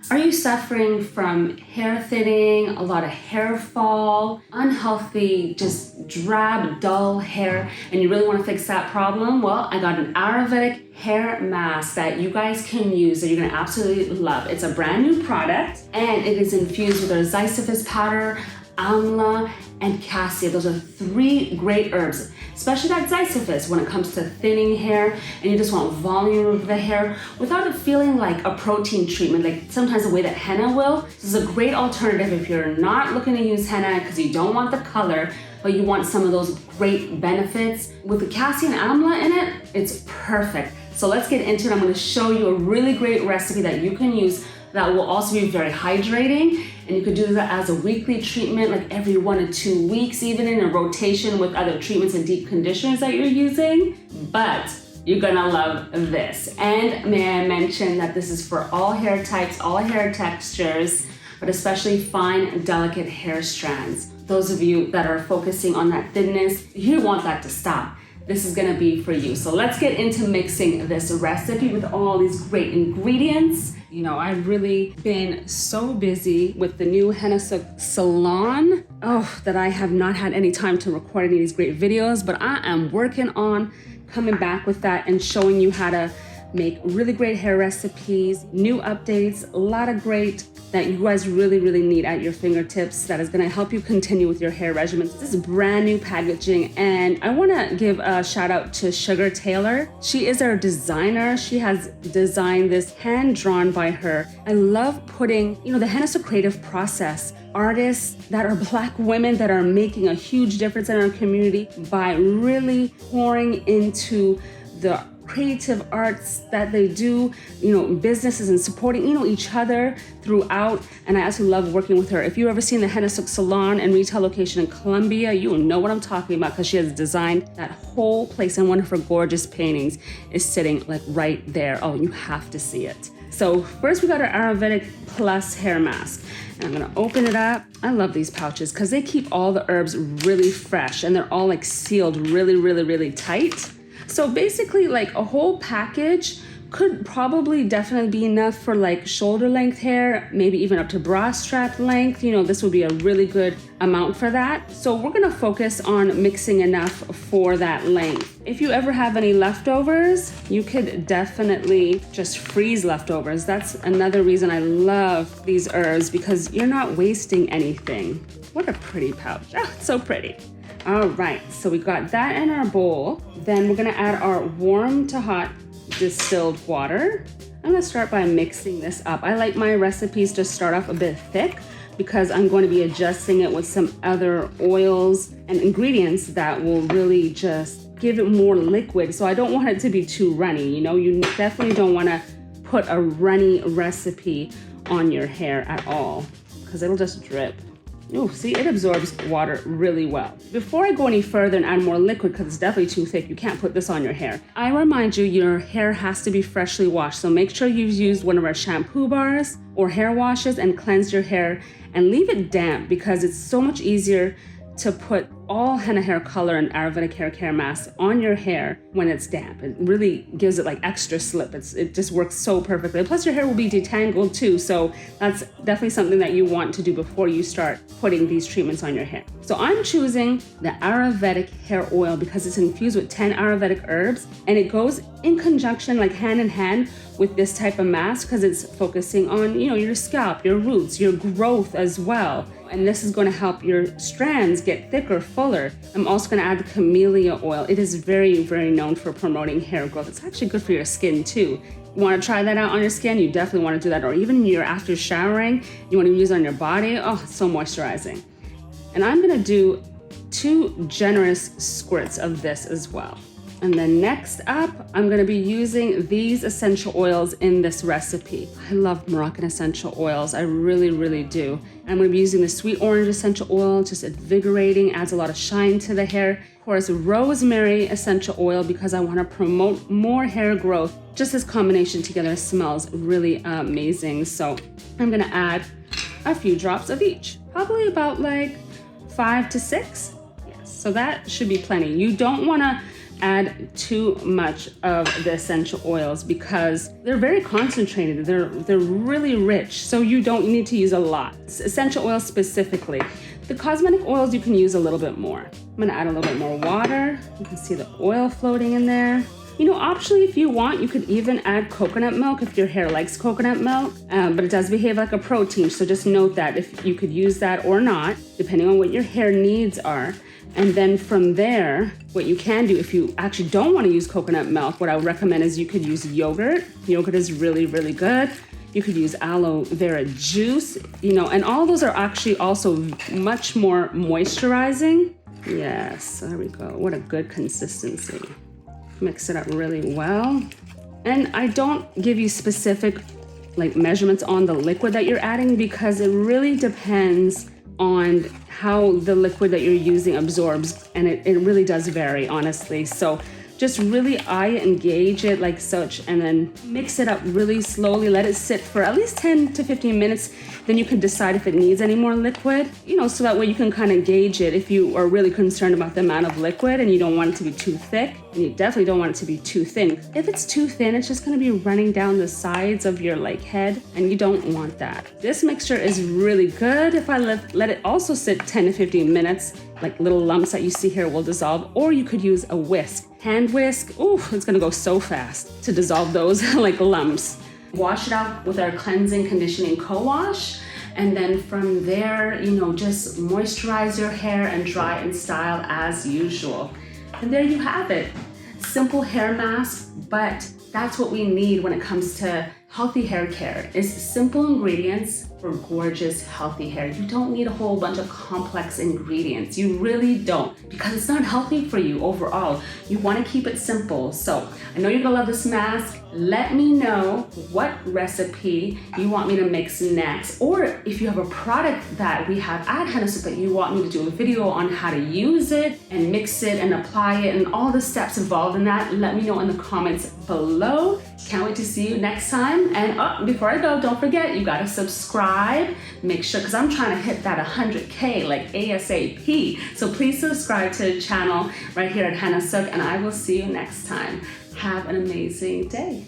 Are you suffering from hair thinning, a lot of hair fall, unhealthy, just drab, dull hair, and you really want to fix that problem? Well, I got an Ayurvedic hair mask that you guys can use that you're going to absolutely love. It's a brand new product, and it is infused with our zizyphus powder, amla, and cassia. Those are 3 great herbs, especially that zizyphus when it comes to thinning hair and you just want volume of the hair without it feeling like a protein treatment, like sometimes the way that henna will. This is a great alternative if you're not looking to use henna because you don't want the color, but you want some of those great benefits. With the cassia and amla in it, it's perfect. So let's get into it. I'm going to show you a really great recipe that you can use that will also be very hydrating, and you could do that as a weekly treatment, like every 1 to 2 weeks, even in a rotation with other treatments and deep conditioners that you're using. But you're gonna love this. And may I mention that this is for all hair types, all hair textures, but especially fine, delicate hair strands. Those of you that are focusing on that thinness, you want that to stop. This is gonna be for you. So let's get into mixing this recipe with all these great ingredients. You know, I've really been so busy with the new Hennasooq salon, that I have not had any time to record any of these great videos, but I am working on coming back with that and showing you how to make really great hair recipes, new updates, a lot of great that you guys really need at your fingertips that is going to help you continue with your hair regimen. This is brand new packaging, and I want to give a shout out to Sugar Taylor. She is our designer. She has designed this hand drawn by her. I love putting, the Hennasooq creative process. Artists that are Black women that are making a huge difference in our community by really pouring into the creative arts that they do, businesses and supporting, each other throughout. And I absolutely love working with her. If you've ever seen the Hennasooq salon and retail location in Columbia, you will know what I'm talking about because she has designed that whole place, and one of her gorgeous paintings is sitting like right there. Oh, you have to see it. So first we got our Ayurvedic Plus hair mask. And I'm gonna open it up. I love these pouches because they keep all the herbs really fresh and they're all like sealed really tight. So basically like a whole package could probably definitely be enough for like shoulder length hair, maybe even up to bra strap length. This would be a really good amount for that. So we're gonna focus on mixing enough for that length. If you ever have any leftovers, you could definitely just freeze leftovers. That's another reason I love these herbs, because you're not wasting anything. What a pretty pouch. Oh, it's so pretty. All right, so we got that in our bowl. Then we're gonna add our warm to hot distilled water. I'm gonna start by mixing this up. I like my recipes to start off a bit thick because I'm going to be adjusting it with some other oils and ingredients that will really just give it more liquid. So I don't want it to be too runny. You definitely don't wanna put a runny recipe on your hair at all because it'll just drip. Oh, see, it absorbs water really well. Before I go any further and add more liquid, because it's definitely too thick, you can't put this on your hair. I remind you, your hair has to be freshly washed. So make sure you've used one of our shampoo bars or hair washes and cleanse your hair and leave it damp, because it's so much easier to put all henna hair color and Ayurvedic hair mask on your hair when it's damp. It really gives it like extra slip. It just works so perfectly. Plus your hair will be detangled too, so that's definitely something that you want to do before you start putting these treatments on your hair. So I'm choosing the Ayurvedic hair oil because it's infused with 10 Ayurvedic herbs, and it goes in conjunction, like hand in hand with this type of mask, because it's focusing on, your scalp, your roots, your growth as well. And this is going to help your strands get thicker, fuller. I'm also going to add the camellia oil. It is very known for promoting hair growth. It's actually good for your skin too. You want to try that out on your skin? You definitely want to do that. Or even after showering, you want to use it on your body. Oh, it's so moisturizing. And I'm going to do 2 generous squirts of this as well. And then next up, I'm gonna be using these essential oils in this recipe. I love Moroccan essential oils, I really do. And I'm gonna be using the sweet orange essential oil, just invigorating, adds a lot of shine to the hair. Of course, rosemary essential oil, because I wanna promote more hair growth. Just this combination together smells really amazing. So I'm gonna add a few drops of each, probably about like 5 to 6. Yes, so that should be plenty. You don't wanna add too much of the essential oils because they're very concentrated. They're really rich, so you don't need to use a lot. Essential oils specifically. The cosmetic oils you can use a little bit more. I'm gonna add a little bit more water. You can see the oil floating in there. You know, optionally, if you want, you could even add coconut milk if your hair likes coconut milk, but it does behave like a protein, so just note that if you could use that or not, depending on what your hair needs are. And then from there, what you can do if you actually don't want to use coconut milk, what I would recommend is you could use yogurt. Yogurt is really, really good. You could use aloe vera juice, you know, and all those are actually also much more moisturizing. Yes, there we go. What a good consistency. Mix it up really well. And I don't give you specific like measurements on the liquid that you're adding because it really depends on how the liquid that you're using absorbs, and it really does vary, honestly. So just really eye engage it like such, and then mix it up really slowly. Let it sit for at least 10 to 15 minutes. Then you can decide if it needs any more liquid, you know, so that way you can kind of gauge it if you are really concerned about the amount of liquid and you don't want it to be too thick, and you definitely don't want it to be too thin. If it's too thin, it's just gonna be running down the sides of your like head, and you don't want that. This mixture is really good. If I let it also sit 10 to 15 minutes, like little lumps that you see here will dissolve, or you could use a whisk. Hand whisk, ooh, it's gonna go so fast to dissolve those like lumps. Wash it out with our cleansing, conditioning co-wash, and then from there, you know, just moisturize your hair and dry and style as usual. And there you have it. Simple hair mask, but that's what we need when it comes to healthy hair care. It's simple ingredients for gorgeous, healthy hair. You don't need a whole bunch of complex ingredients. You really don't, because it's not healthy for you overall. You want to keep it simple. So I know you're gonna love this mask. Let me know what recipe you want me to mix next, or if you have a product that we have at Hennasooq that you want me to do a video on how to use it and mix it and apply it and all the steps involved in that, let me know in the comments below. Can't wait to see you next time. And before I go, don't forget, you gotta subscribe. Make sure, because I'm trying to hit that 100K like ASAP. So please subscribe to the channel right here at Hennasooq, and I will see you next time. Have an amazing day.